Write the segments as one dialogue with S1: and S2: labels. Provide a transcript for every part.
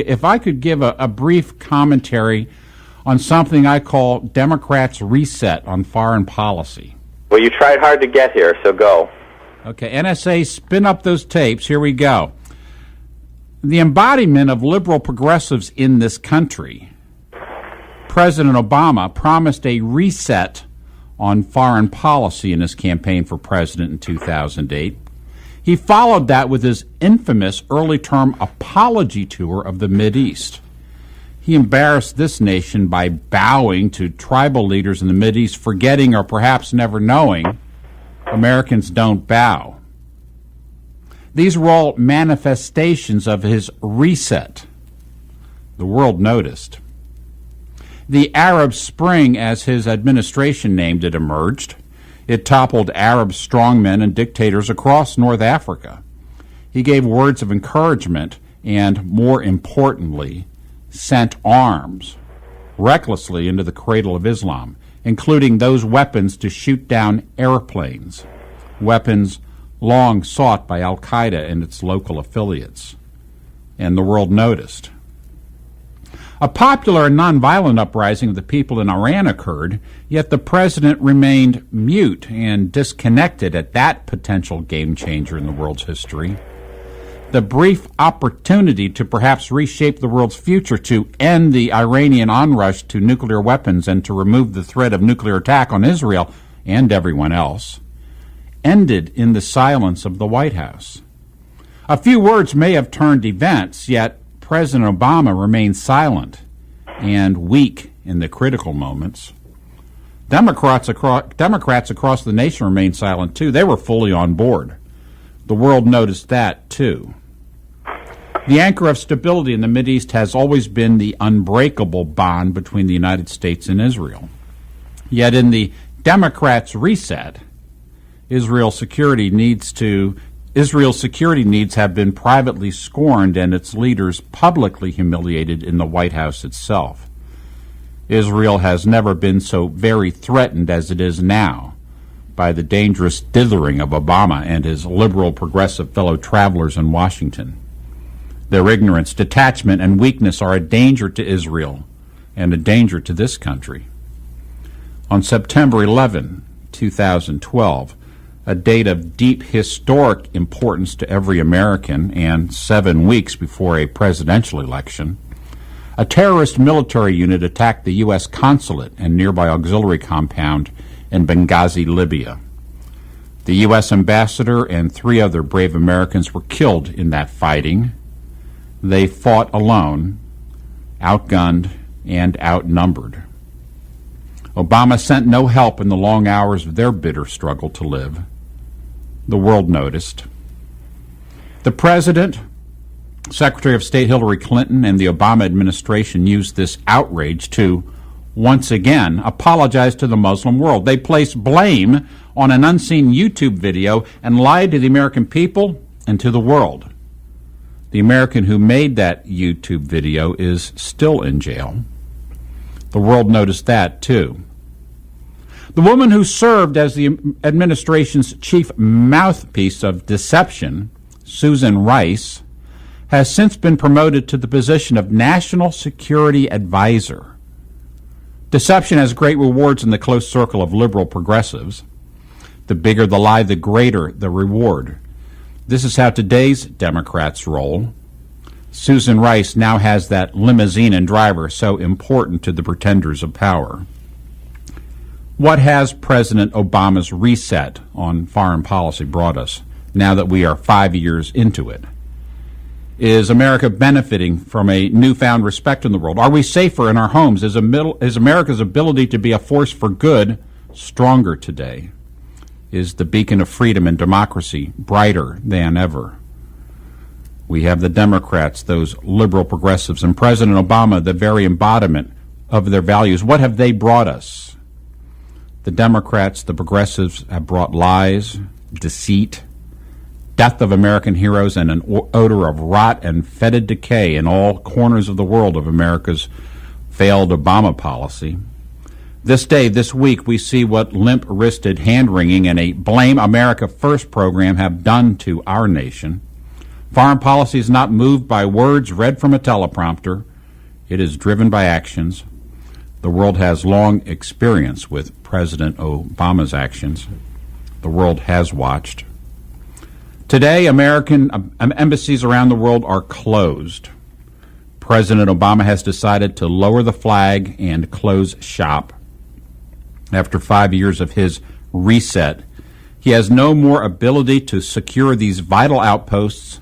S1: If I could give a brief commentary on something I call Democrats' reset on foreign policy.
S2: Well, you tried hard to get here, so go.
S1: Okay, NSA, spin up those tapes. Here we go. The embodiment of liberal progressives in this country, President Obama promised a reset on foreign policy in his campaign for president in 2008. He followed that with his infamous early-term apology tour of the Mideast. He embarrassed this nation by bowing to tribal leaders in the Mideast, forgetting or perhaps never knowing Americans don't bow. These were all manifestations of his reset. The world noticed. The Arab Spring, as his administration named it, emerged. It toppled Arab strongmen and dictators across North Africa. He gave words of encouragement and, more importantly, sent arms recklessly into the cradle of Islam, including those weapons to shoot down airplanes, weapons long sought by al-Qaeda and its local affiliates. And the world noticed. A popular and nonviolent uprising of the people in Iran occurred, yet the president remained mute and disconnected at that potential game changer in the world's history. The brief opportunity to perhaps reshape the world's future, to end the Iranian onrush to nuclear weapons and to remove the threat of nuclear attack on Israel and everyone else, ended in the silence of the White House. A few words may have turned events, yet President Obama remained silent and weak in the critical moments. Democrats across the nation remained silent, too. They were fully on board. The world noticed that, too. The anchor of stability in the Mideast has always been the unbreakable bond between the United States and Israel. Yet in the Democrats' reset, Israel's security needs have been privately scorned and its leaders publicly humiliated in the White House itself. Israel has never been so very threatened as it is now by the dangerous dithering of Obama and his liberal progressive fellow travelers in Washington. Their ignorance, detachment, and weakness are a danger to Israel and a danger to this country. On September 11, 2012, a date of deep historic importance to every American and 7 weeks before a presidential election, a terrorist military unit attacked the U.S. consulate and nearby auxiliary compound in Benghazi, Libya. The U.S. ambassador and 3 other brave Americans were killed in that fighting. They fought alone, outgunned, and outnumbered. Obama sent no help in the long hours of their bitter struggle to live. The world noticed. The President, Secretary of State Hillary Clinton, and the Obama administration used this outrage to, once again, apologize to the Muslim world. They placed blame on an unseen YouTube video and lied to the American people and to the world. The American who made that YouTube video is still in jail. The world noticed that, too. The woman who served as the administration's chief mouthpiece of deception, Susan Rice, has since been promoted to the position of National Security Advisor. Deception has great rewards in the close circle of liberal progressives. The bigger the lie, the greater the reward. This is how today's Democrats roll. Susan Rice now has that limousine and driver so important to the pretenders of power. What has President Obama's reset on foreign policy brought us now that we are 5 years into it? Is America benefiting from a newfound respect in the world? Are we safer in our homes? Is America's ability to be a force for good stronger today? Is the beacon of freedom and democracy brighter than ever? We have the Democrats, those liberal progressives, and President Obama, the very embodiment of their values. What have they brought us? The Democrats, the progressives, have brought lies, deceit, death of American heroes, and an odor of rot and fetid decay in all corners of the world of America's failed Obama policy. This day, this week, we see what limp-wristed hand-wringing and a Blame America First program have done to our nation. Foreign policy is not moved by words read from a teleprompter. It is driven by actions. The world has long experience with President Obama's actions. The world has watched. Today, American embassies around the world are closed. President Obama has decided to lower the flag and close shop. After 5 years of his reset, he has no more ability to secure these vital outposts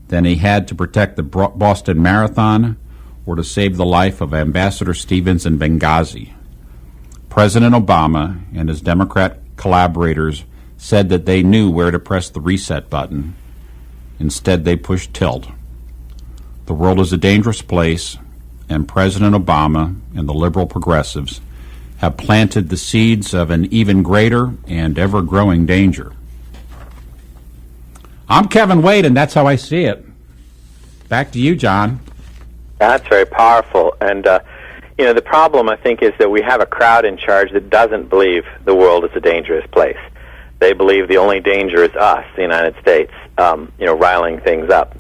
S1: than he had to protect the Boston Marathon or to save the life of Ambassador Stevens in Benghazi. President Obama and his Democrat collaborators said that they knew where to press the reset button. Instead, they pushed tilt. The world is a dangerous place, and President Obama and the liberal progressives have planted the seeds of an even greater and ever-growing danger. I'm Kevin Wade, and that's how I see it. Back to you, John.
S2: That's very powerful. And, the problem, I think, is that we have a crowd in charge that doesn't believe the world is a dangerous place. They believe the only danger is us, the United States, riling things up.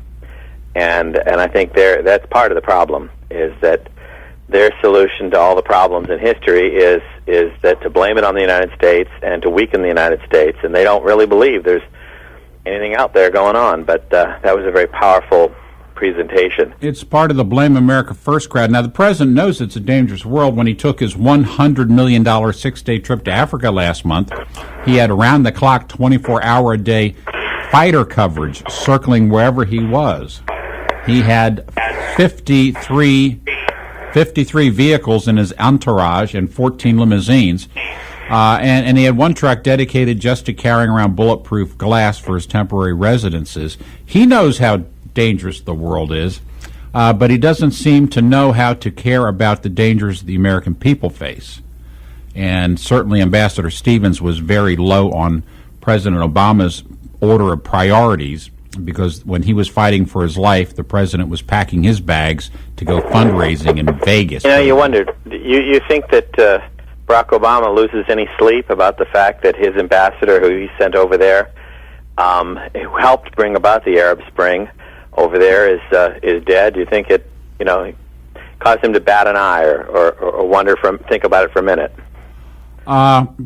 S2: And I think that's part of the problem, is that their solution to all the problems in history is that to blame it on the United States and to weaken the United States, and they don't really believe there's anything out there going on. But that was a very powerful presentation.
S1: It's part of the Blame America First crowd. Now, the president knows it's a dangerous world. When he took his $100 million 6-day trip to Africa last month, he had around-the-clock, 24-hour-a-day fighter coverage circling wherever he was. He had 53 vehicles in his entourage and 14 limousines. And he had one truck dedicated just to carrying around bulletproof glass for his temporary residences. He knows how dangerous the world is, but he doesn't seem to know how to care about the dangers the American people face. And certainly Ambassador Stevens was very low on President Obama's order of priorities, because when he was fighting for his life, the president was packing his bags to go fundraising in Vegas.
S2: You wondered, you think that Barack Obama loses any sleep about the fact that his ambassador, who he sent over there, who helped bring about the Arab Spring over there, is dead? Do you think it, caused him to bat an eye or think about it for a minute?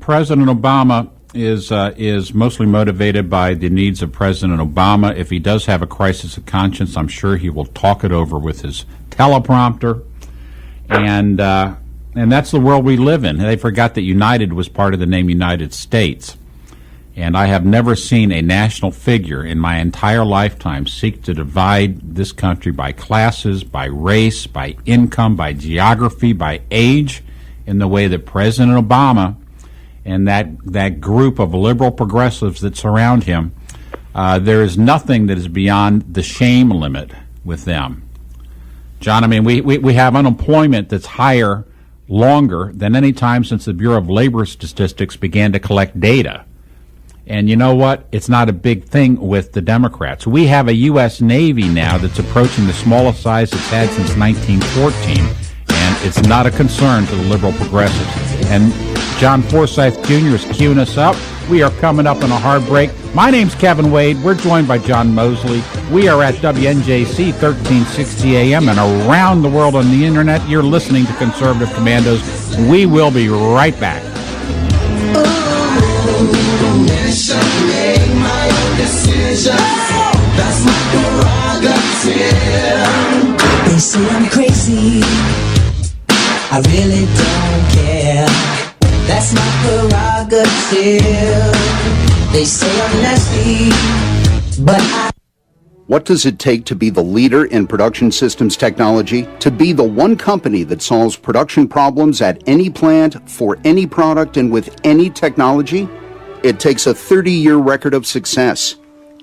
S1: President Obama is mostly motivated by the needs of President Obama. If he does have a crisis of conscience, I'm sure he will talk it over with his teleprompter. And that's the world we live in. They forgot that United was part of the name United States. And I have never seen a national figure in my entire lifetime seek to divide this country by classes, by race, by income, by geography, by age, in the way that President Obama and that group of liberal progressives that surround him, there is nothing that is beyond the shame limit with them. John, I mean, we have unemployment that's higher longer than any time since the Bureau of Labor Statistics began to collect data. And you know what? It's not a big thing with the Democrats. We have a U.S. Navy now that's approaching the smallest size it's had since 1914, and it's not a concern to the liberal progressives. And John Forsyth Jr. is queuing us up. We are coming up on a hard break. My name's Kevin Wade. We're joined by John Mosley. We are at WNJC 1360 AM and around the world on the Internet. You're listening to Conservative Commandos. We will be right back.
S3: They say I'm crazy, I really don't care. That's my prerogative. They say I'm nasty, but
S4: What does it take to be the leader in production systems technology? To be the one company that solves production problems at any plant, for any product, and with any technology? It takes a 30-year record of success.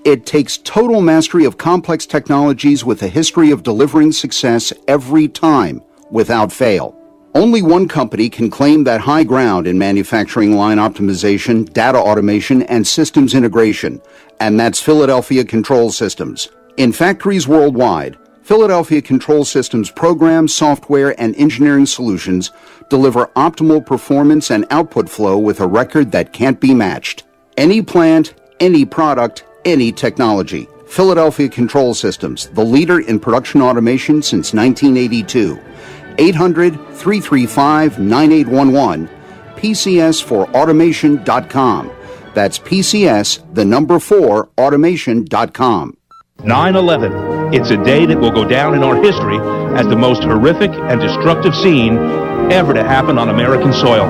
S4: It takes total mastery of complex technologies with a history of delivering success every time, without fail. Only one company can claim that high ground in manufacturing line optimization, data automation, and systems integration, and that's Philadelphia Control Systems. In factories worldwide, Philadelphia Control Systems programs, software, and engineering solutions deliver optimal performance and output flow with a record that can't be matched. Any plant, any product, any technology. Philadelphia Control Systems, the leader in production automation since 1982. 800-335-9811. PCS4automation.com. That's PCS, the number 4, automation.com.
S5: 9/11. It's a day that will go down in our history as the most horrific and destructive scene ever to happen on American soil.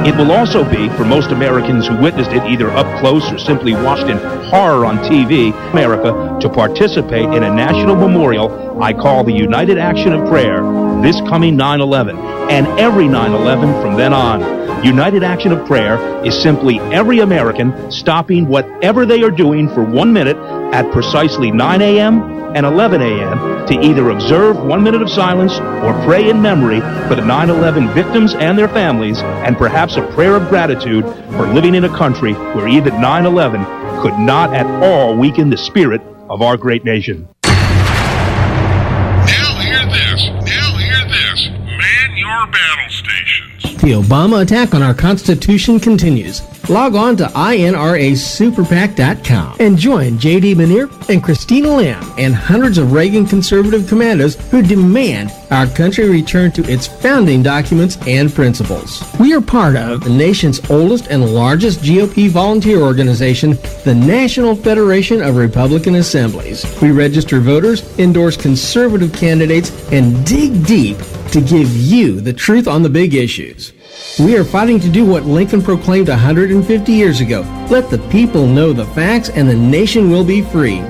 S5: It will also be, for most Americans who witnessed it either up close or simply watched in horror on TV, America, to participate in a national memorial I call the United Action of Prayer this coming 9/11 and every 9/11 from then on. United Action of Prayer is simply every American stopping whatever they are doing for 1 minute at precisely 9 a.m. and 11 a.m. to either observe 1 minute of silence or pray in memory for the 9/11 victims and their families, and perhaps a prayer of gratitude for living in a country where even 9/11 could not at all weaken the spirit of our great nation.
S6: Now hear this. Man your battle stations.
S7: The Obama attack on our Constitution continues. Log on to INRASuperPAC.com and join J.D. Manier and Christina Lamb and hundreds of Reagan conservative commandos who demand our country return to its founding documents and principles. We are part of the nation's oldest and largest GOP volunteer organization, the National Federation of Republican Assemblies. We register voters, endorse conservative candidates, and dig deep to give you the truth on the big issues. We are fighting to do what Lincoln proclaimed 150 years ago. Let the people know the facts and the nation will be free.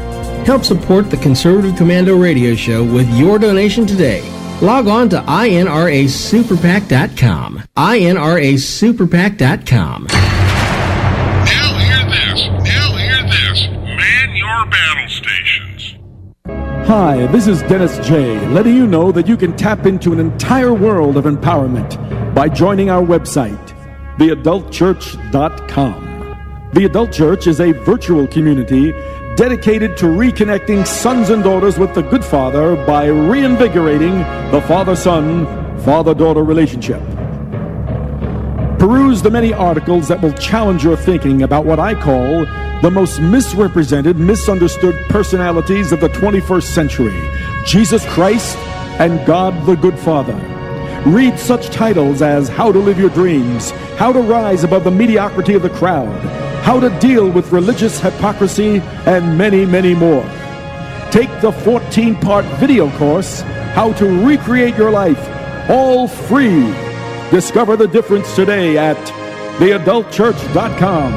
S7: Help support the Conservative Commando radio show with your donation today. Log on to INRASuperPAC.com. INRASuperPAC.com.
S6: Now hear this. Man your battle stations.
S8: Hi, this is Dennis J., letting you know that you can tap into an entire world of empowerment by joining our website, theadultchurch.com. The Adult Church is a virtual community dedicated to reconnecting sons and daughters with the Good Father by reinvigorating the father-son, father-daughter relationship. Peruse the many articles that will challenge your thinking about what I call the most misrepresented, misunderstood personalities of the 21st century, Jesus Christ and God the Good Father. Read such titles as How to Live Your Dreams, How to Rise Above the Mediocrity of the Crowd, How to Deal with Religious Hypocrisy, and many, many more. Take the 14-part video course, How to Recreate Your Life, all free. Discover the difference today at theadultchurch.com.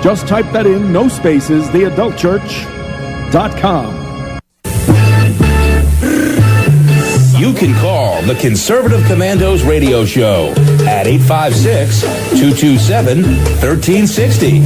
S8: Just type that in, no spaces, theadultchurch.com.
S9: You can call the Conservative Commandos radio show at 856-227-1360.